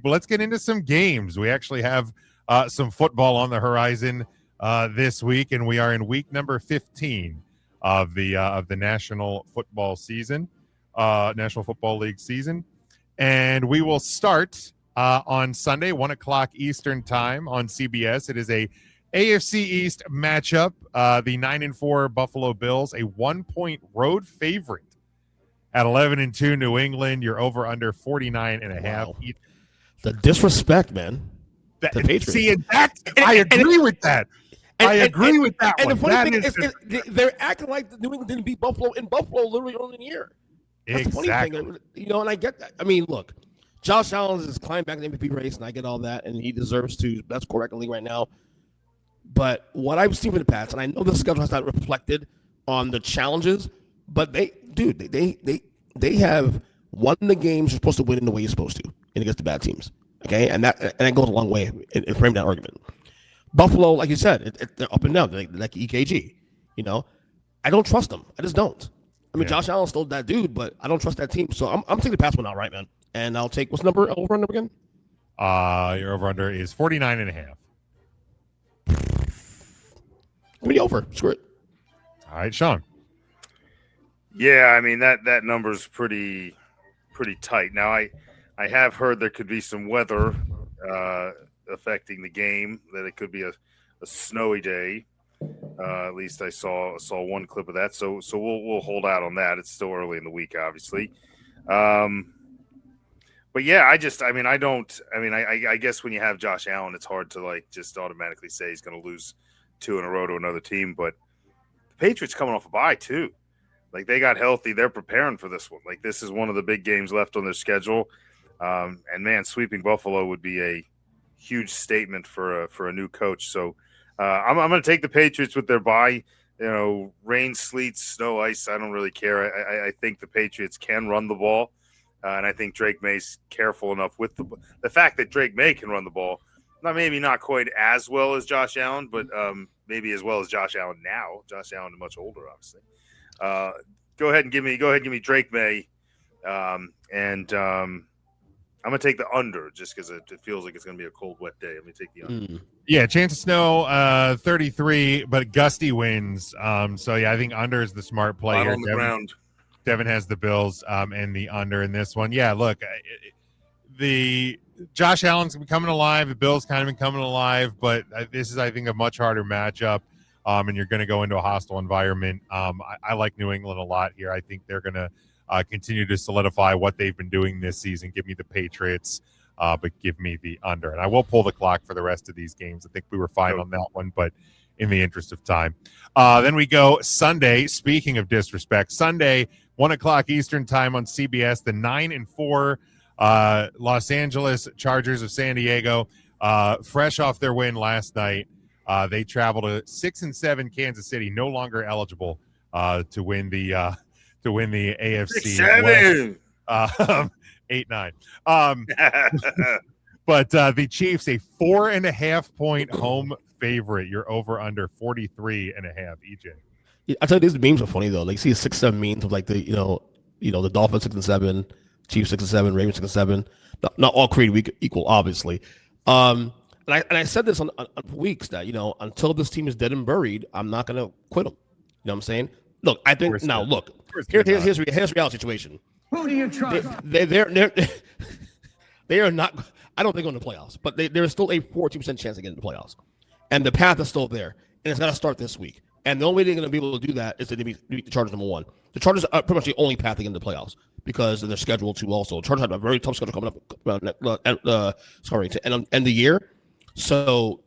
But let's get into some games. We actually have some football on the horizon this week, and we are in week number 15 of the National Football season, National Football League season, and we will start on Sunday, 1:00 Eastern time on CBS. It is a AFC East matchup. The 9-4 Buffalo Bills, a 1-point road favorite at 11-2 New England. You're over under 49.5. Wow. The disrespect, man. The Patriots. See, I agree with that. I agree with that. And the funny thing is, they're acting like the New England didn't beat Buffalo in Buffalo literally early in the year. That's the funny thing, and I get that. I mean, look, Josh Allen is climbing back in the MVP race, and I get all that, and he deserves to best quarterback in the league right now. But what I've seen in the past, and I know the schedule has not reflected on the challenges, but they have won the games you're supposed to win in the way you're supposed to, and against the bad teams. Okay, and that goes a long way in framing that argument. Buffalo, like you said, they're up and down, they're like EKG. I don't trust them. I just don't. I mean, Josh Allen's still that dude, but I don't trust that team. So I'm taking the pass one outright, man. And I'll take what's number over under again? Your over under is 49.5. Give me the over. Screw it. All right, Sean. Yeah, I mean that number's pretty tight. Now I have heard there could be some weather affecting the game, that it could be a snowy day. At least I saw one clip of that. So we'll hold out on that. It's still early in the week, obviously. But yeah, I guess when you have Josh Allen, it's hard to just automatically say he's going to lose 2 in a row to another team. But the Patriots coming off a bye too. They got healthy. They're preparing for this one. This is one of the big games left on their schedule. And man, sweeping Buffalo would be a huge statement for a new coach. So I'm going to take the Patriots with their bye. Rain, sleet, snow, ice, I don't really care. I think the Patriots can run the ball. And I think Drake May's careful enough with the fact that Drake May can run the ball. Maybe not quite as well as Josh Allen, but maybe as well as Josh Allen now. Josh Allen is much older, obviously. Go ahead and give me Drake May, and I'm gonna take the under just because it feels like it's gonna be a cold, wet day. Let me take the under. Yeah, chance of snow, 33, but gusty winds. So yeah, I think under is the smart play here. On the ground. Devin has the Bills and the under in this one. Yeah, look, the Josh Allen's been coming alive. The Bills kind of been coming alive, but this is, I think, a much harder matchup. And you're going to go into a hostile environment. I like New England a lot here. I think they're going to continue to solidify what they've been doing this season. Give me the Patriots, but give me the under. And I will pull the clock for the rest of these games. I think we were fine on that one, but in the interest of time. Then we go Sunday. Speaking of disrespect, Sunday, 1:00 Eastern time on CBS, the 9-4 Los Angeles Chargers of San Diego, fresh off their win last night. They travel to 6-7 Kansas City, no longer eligible to win the AFC 6-7. 8-9. But the Chiefs, a 4.5-point home favorite. You're over under 43.5. EJ. I tell you, these memes are funny though. See 6-7 memes of the Dolphins 6-7, Chiefs 6-7, Ravens 6-7. Not all created equal, obviously. And I said this on weeks that until this team is dead and buried, I'm not gonna quit them. You know what I'm saying? Look, I think now. Look, here's reality situation. Who do you trust? They are not. I don't think going to the playoffs, but there is still a 14% chance of getting to the playoffs, and the path is still there, and it's got to start this week. And the only way they're going to be able to do that is to beat the Chargers number one. The Chargers are pretty much the only path to get into the playoffs because of their schedule too. Also, the Chargers have a very tough schedule coming up. To end the year. So,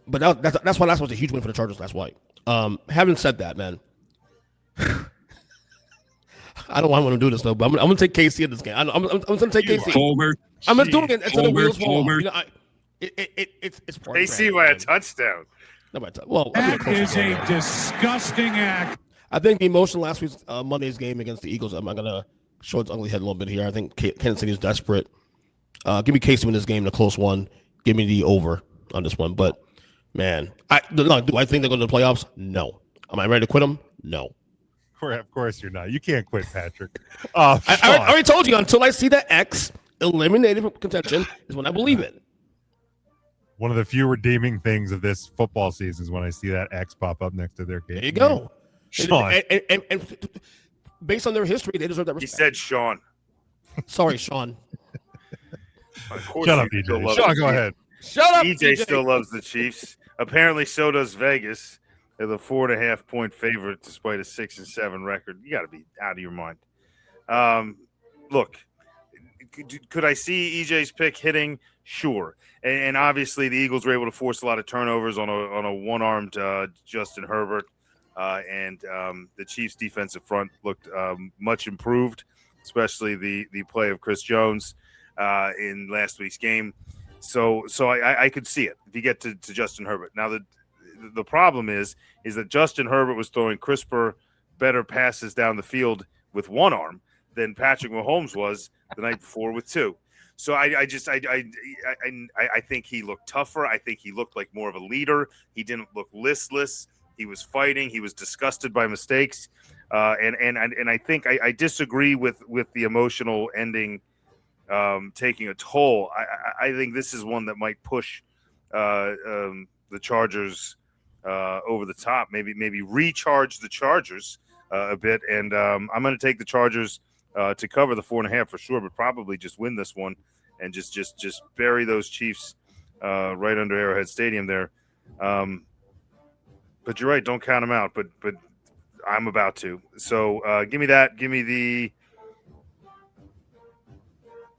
but that's why last was a huge win for the Chargers last night. Having said that, man, I don't want to do this though, but I'm going to take KC in this game. I'm going to take KC. Homer. I'm going to do it until the wheels fall off. It's KC by a touchdown. That is a disgusting act. I think the emotion last week's Monday's game against the Eagles, I'm going to show its ugly head a little bit here. I think Kansas City is desperate. Give me KC in this game, the close one. Give me the over on this one. But, man, do I think they're going to the playoffs? No. Am I ready to quit them? No. Of course you're not. You can't quit, Patrick. I already told you, until I see that X eliminated from contention is when I believe it. One of the few redeeming things of this football season is when I see that X pop up next to their game. There you go. Sean. And based on their history, they deserve that He respect. said Sean. Sorry, Sean. Of course Shut up, he still EJ. loves Sean, the go Chiefs. ahead. Shut up, EJ still loves the Chiefs. Apparently, so does Vegas. They're the 4.5-point favorite despite a 6-7 record. You got to be out of your mind. Look, could I see EJ's pick hitting? Sure. And obviously, the Eagles were able to force a lot of turnovers on a one-armed Justin Herbert. And the Chiefs' defensive front looked much improved, especially the play of Chris Jones in last week's game. So I could see it if you get to Justin Herbert. Now, the problem is that Justin Herbert was throwing crisper, better passes down the field with one arm than Patrick Mahomes was the night before with two. So I think he looked tougher. I think he looked like more of a leader. He didn't look listless. He was fighting. He was disgusted by mistakes. And I think I disagree with the emotional ending taking a toll. I think this is one that might push the Chargers over the top. Maybe recharge the Chargers a bit. And I'm going to take the Chargers to cover the 4.5 for sure, but probably just win this one and just bury those Chiefs right under Arrowhead Stadium there. But you're right, don't count them out. But I'm about to. So give me that. Give me the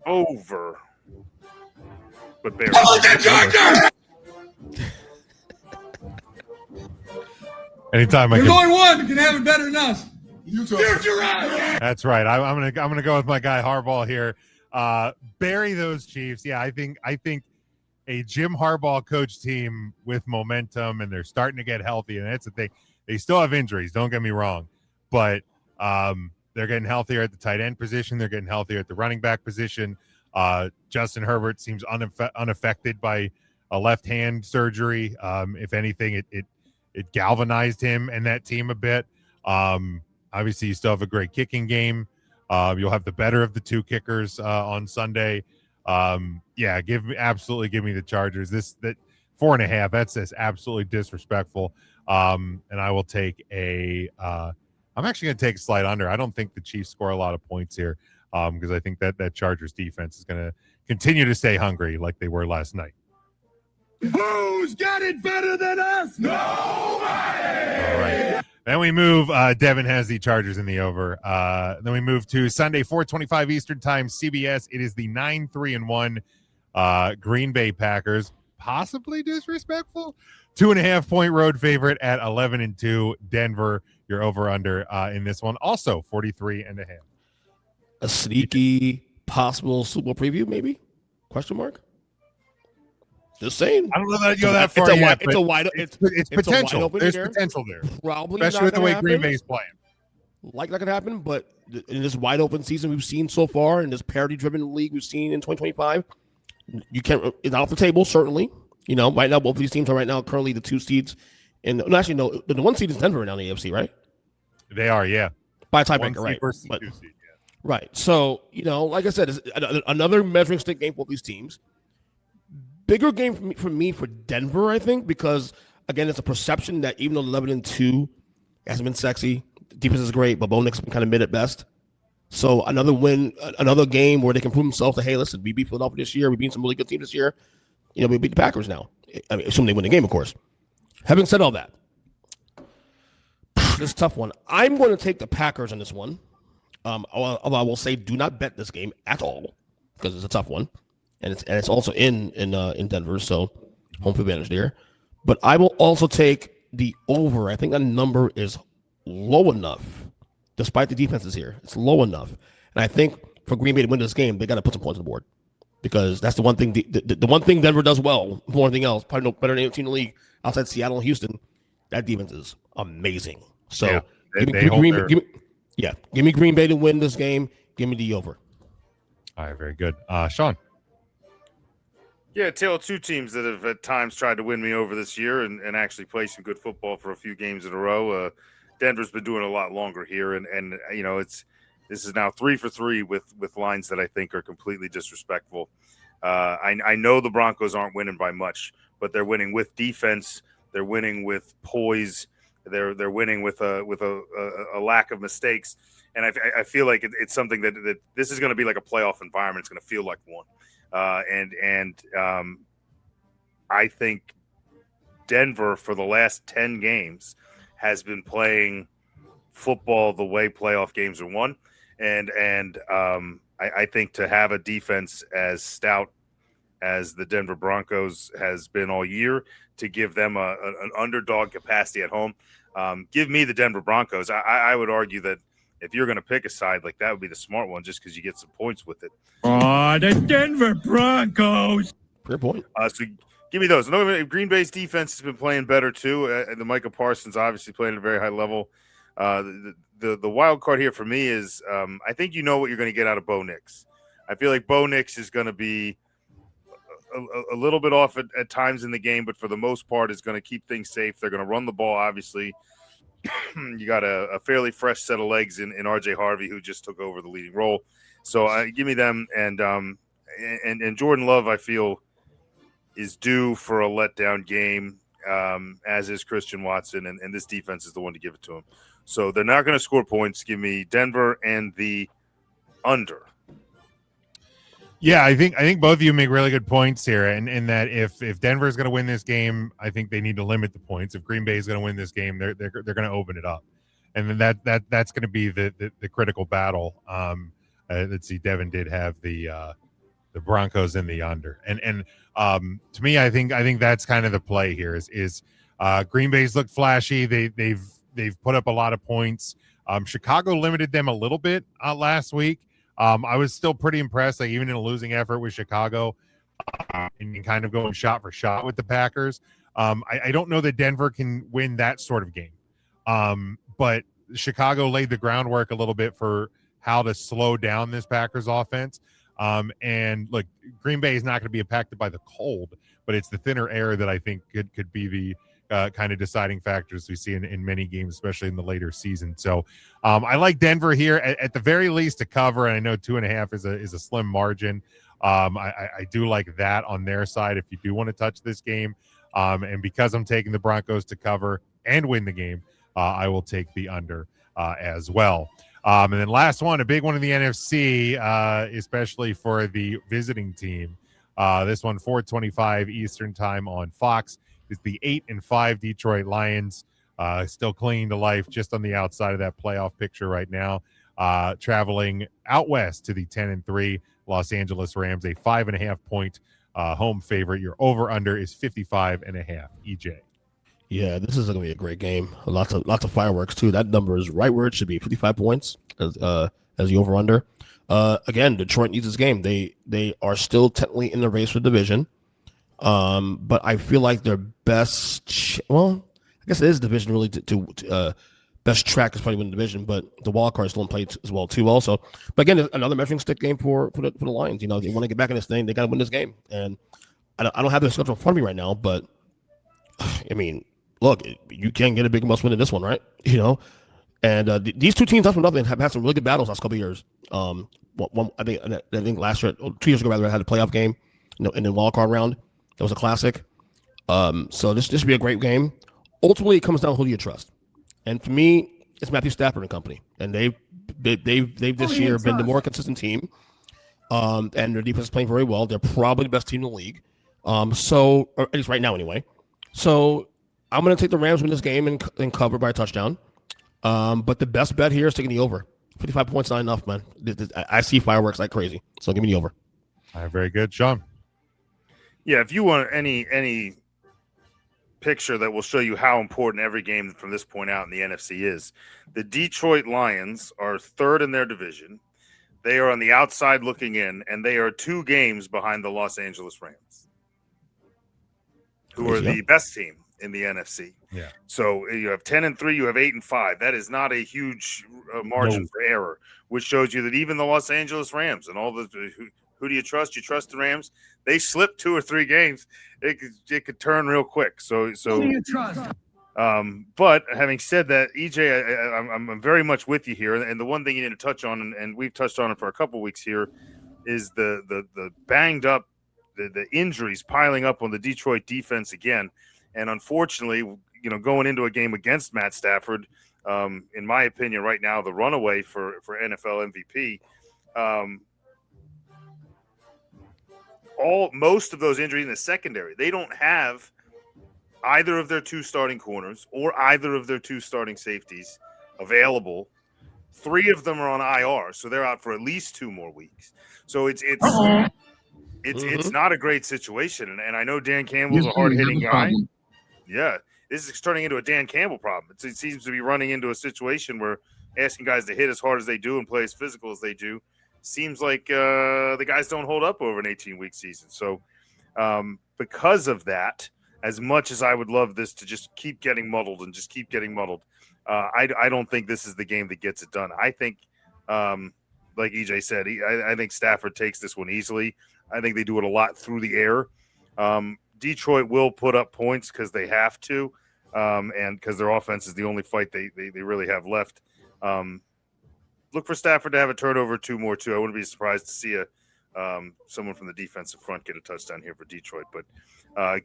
over. But barely. Anytime I You're can. going one. You can have it better than us. Future out. That's right. I'm gonna go with my guy Harbaugh here. Bury those Chiefs. Yeah, I think a Jim Harbaugh coach team with momentum, and they're starting to get healthy, and that's the thing. They still have injuries. Don't get me wrong, but they're getting healthier at the tight end position. They're getting healthier at the running back position. Justin Herbert seems unaffected by a left hand surgery. If anything, it galvanized him and that team a bit. Obviously, you still have a great kicking game. You'll have the better of the two kickers on Sunday. Yeah, give me the Chargers. That 4.5. That's just absolutely disrespectful. And I will take I'm actually going to take a slight under. I don't think the Chiefs score a lot of points here because I think that Chargers defense is going to continue to stay hungry like they were last night. Who's got it better than us? Nobody. All right. Then we move. Devin has the Chargers in the over. Then we move to Sunday, 4:25 Eastern Time, CBS. It is the 9-3-1 Green Bay Packers. Possibly disrespectful. 2.5-point road favorite at 11-2. Denver, you're over under in this one. Also 43.5. A sneaky possible Super Bowl preview, maybe? Question mark. Just saying. I don't know that I'd go that far yet. It's potential. wide open There's here. potential there, Probably especially not with the way happen. Green Bay's playing. Like that could happen, but in this wide open season we've seen so far, in this parity-driven league we've seen in 2025, you can't. It's off the table, certainly. You know, right now both of these teams are right now currently the 2 seeds, and actually no, the 1 seed is Denver now in the AFC, right? They are, yeah. By a 1 tiebreaker, seed right? versus But, 2 seed, yeah. right. So like I said, it's another measuring stick game for these teams. Bigger game for me for Denver, I think, because again, it's a perception that even though 11-2 hasn't been sexy, the defense is great, but Bo Nix has been kind of mid at best. So another win, another game where they can prove themselves. Hey, listen, we beat Philadelphia this year. We beat some really good teams this year. We beat the Packers now. I mean, assuming they win the game, of course. Having said all that, this is a tough one. I'm going to take the Packers in this one. Although I will say, do not bet this game at all because it's a tough one. And it's also in Denver, so home field advantage there. But I will also take the over. I think that number is low enough, despite the defenses here. It's low enough, and I think for Green Bay to win this game, they got to put some points on the board because that's the one thing. The one thing Denver does well, more than anything else, probably no better than any team in the league outside Seattle and Houston. That defense is amazing. So Yeah, give me Green Bay to win this game. Give me the over. All right, very good. Sean. Yeah, tale of two teams that have at times tried to win me over this year and actually play some good football for a few games in a row. Denver's been doing a lot longer here, and This is now 3 for 3 with lines that I think are completely disrespectful. I know the Broncos aren't winning by much, but they're winning with defense. They're winning with poise. They're winning with a lack of mistakes. And I feel like it's something that this is going to be like a playoff environment. It's going to feel like one. I think Denver for the last 10 games has been playing football the way playoff games are won. And I think to have a defense as stout as the Denver Broncos has been all year, to give them an underdog capacity at home, give me the Denver Broncos. I would argue that if you're going to pick a side, like that would be the smart one, just because you get some points with it. Oh, the Denver Broncos. Fair point. So give me those. No, Green Bay's defense has been playing better too. The Micah Parsons obviously playing at a very high level. The wild card here for me is I think you know what you're going to get out of Bo Nix. I feel like Bo Nix is going to be a little bit off at times in the game, but for the most part is going to keep things safe. They're going to run the ball, obviously. You got a fairly fresh set of legs in RJ Harvey, who just took over the leading role. So give me them. And Jordan Love, I feel, is due for a letdown game, as is Christian Watson, and this defense is the one to give it to him. So they're not going to score points. Give me Denver and the under. Yeah, I think both of you make really good points here, and in that if Denver is going to win this game, I think they need to limit the points. If Green Bay is going to win this game, they're going to open it up, and then that's going to be the critical battle. Let's see, Devin did have the Broncos in the under, and to me, I think that's kind of the play here. Is Green Bay's look flashy. They've put up a lot of points. Chicago limited them a little bit last week. I was still pretty impressed, like even in a losing effort with Chicago, and kind of going shot for shot with the Packers. I don't know that Denver can win that sort of game, but Chicago laid the groundwork a little bit for how to slow down this Packers offense. And look, Green Bay is not going to be impacted by the cold, but it's the thinner air that I think could be the kind of deciding factors we see in many games, especially in the later season. So I like Denver here at the very least to cover. And I know 2.5 is a slim margin. I do like that on their side if you do want to touch this game. And because I'm taking the Broncos to cover and win the game, I will take the under as well. And then last one, a big one in the NFC, especially for the visiting team. This one, 4:25 Eastern time on Fox, is the 8-5 Detroit Lions, still clinging to life just on the outside of that playoff picture right now, traveling out west to the 10-3 Los Angeles Rams, a 5.5 point home favorite. Your over/under is 55.5. EJ. Yeah, this is going to be a great game. Lots of fireworks too. That number is right where it should be, 55 points as the over/under. Again, Detroit needs this game. They are still technically in the race for the division, but I feel like their best. Well, I guess it is division really. To best track is probably win the division, but the wild card is still in play as well too. Also, but again, another measuring stick game for the Lions. You know, they want to get back in this thing. They got to win this game, and I don't have the schedule in front of me right now, but I mean. Look, you can get a big must win in this one, right? You know, and these two teams, nothing, have had some really good battles last couple of years. I think last year, 2 years ago, rather, I had a playoff game, in the wild card round. That was a classic. So this should be a great game. Ultimately, it comes down to who do you trust, and for me, it's Matthew Stafford and company, and they've this year been the more consistent team, and their defense is playing very well. They're probably the best team in the league, so or at least right now, anyway. So. I'm going to take the Rams win this game and cover by a touchdown. But the best bet here is taking the over. 55 points not enough, man. I see fireworks like crazy. So give me the over. All right, very good. Sean. Yeah, if you want any picture that will show you how important every game from this point out in the NFC is, the Detroit Lions are third in their division. They are on the outside looking in, and they are 2 games behind the Los Angeles Rams, who are the best team in the NFC. Yeah. So you have 10-3, you have 8-5. That is not a huge margin for error, which shows you that even the Los Angeles Rams and all the who do you trust? You trust the Rams. They slip 2 or 3 games, it could turn real quick. So Who do you trust? But having said that, EJ, I'm very much with you here. And the one thing you need to touch on, and we've touched on it for a couple weeks here, is the banged up, the injuries piling up on the Detroit defense again. And unfortunately, going into a game against Matt Stafford, in my opinion, right now, the runaway for NFL MVP, most of those injuries in the secondary, they don't have either of their two starting corners or either of their two starting safeties available. 3 of them are on IR, so they're out for at least 2 more weeks. So it's not a great situation. And I know Dan Campbell's a hard-hitting guy. Yeah, this is turning into a Dan Campbell problem. It seems to be running into a situation where asking guys to hit as hard as they do and play as physical as they do seems like the guys don't hold up over an 18-week season. So because of that, as much as I would love this to just keep getting muddled, I don't think this is the game that gets it done. I think, like EJ said, I think Stafford takes this one easily. I think they do it a lot through the air. Detroit will put up points because they have to, and because their offense is the only fight they really have left. Look for Stafford to have a turnover, 2 more too. I wouldn't be surprised to see someone from the defensive front get a touchdown here for Detroit. But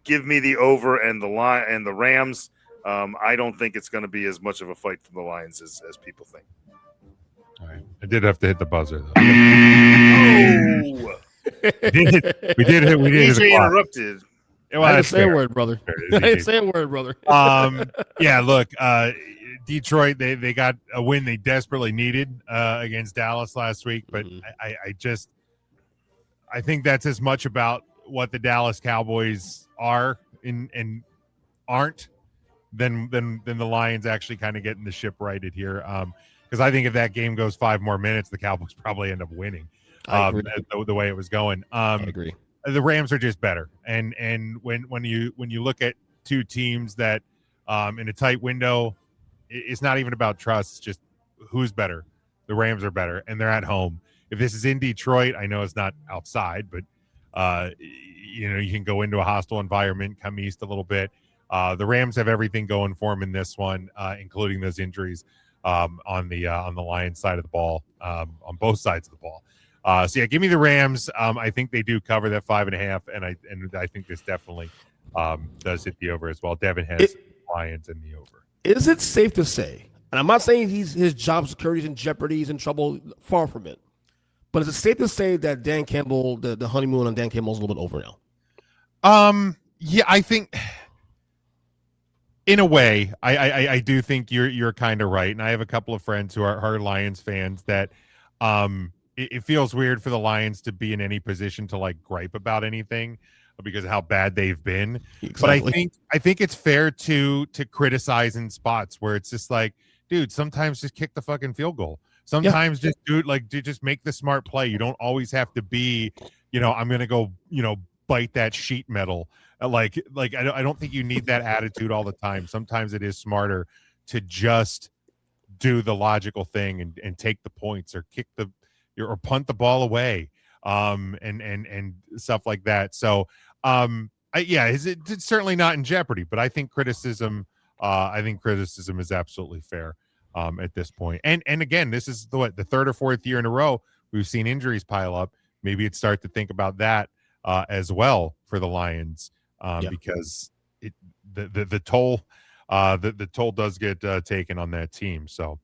give me the over and the line and the Rams. I don't think it's going to be as much of a fight from the Lions as people think. All right. I did have to hit the buzzer though. Oh, we did hit EJ the clock. interrupted. Well, I didn't that's say a fair. word, brother. Fair. I didn't say a word, brother. Yeah, look, Detroit, they got a win they desperately needed against Dallas last week, but I think that's as much about what the Dallas Cowboys are and aren't than the Lions actually kind of getting the ship righted here. Because I think if that game goes 5 more minutes, the Cowboys probably end up winning. The way it was going. I agree. The Rams are just better, and when you look at 2 teams that in a tight window, it's not even about trust. It's just who's better. The Rams are better, and they're at home. If this is in Detroit, I know it's not outside, but you can go into a hostile environment, come east a little bit. The Rams have everything going for them in this one, including those injuries on the Lions side of the ball, on both sides of the ball. So yeah, give me the Rams. I think they do cover that 5.5, and I think this definitely does hit the over as well. Devin has Lions in the over. Is it safe to say, and I'm not saying his job security is in jeopardy, he's in trouble, far from it, but is it safe to say that Dan Campbell, the honeymoon on Dan Campbell is a little bit over now? Yeah, I think in a way, I do think you're kind of right, and I have a couple of friends who are Lions fans that it feels weird for the Lions to be in any position to like gripe about anything because of how bad they've been. Exactly. But I think it's fair to criticize in spots where it's just like, dude, sometimes just kick the fucking field goal. Sometimes just do it, like just make the smart play. You don't always have to be, I'm gonna go, bite that sheet metal. Like I don't think you need that attitude all the time. Sometimes it is smarter to just do the logical thing and take the points or or punt the ball away, and stuff like that. So, it's certainly not in jeopardy, but I think criticism is absolutely fair at this point. And again, this is the 3rd or 4th year in a row we've seen injuries pile up. Maybe it's start to think about that as well for the Lions, because the toll does get taken on that team. So.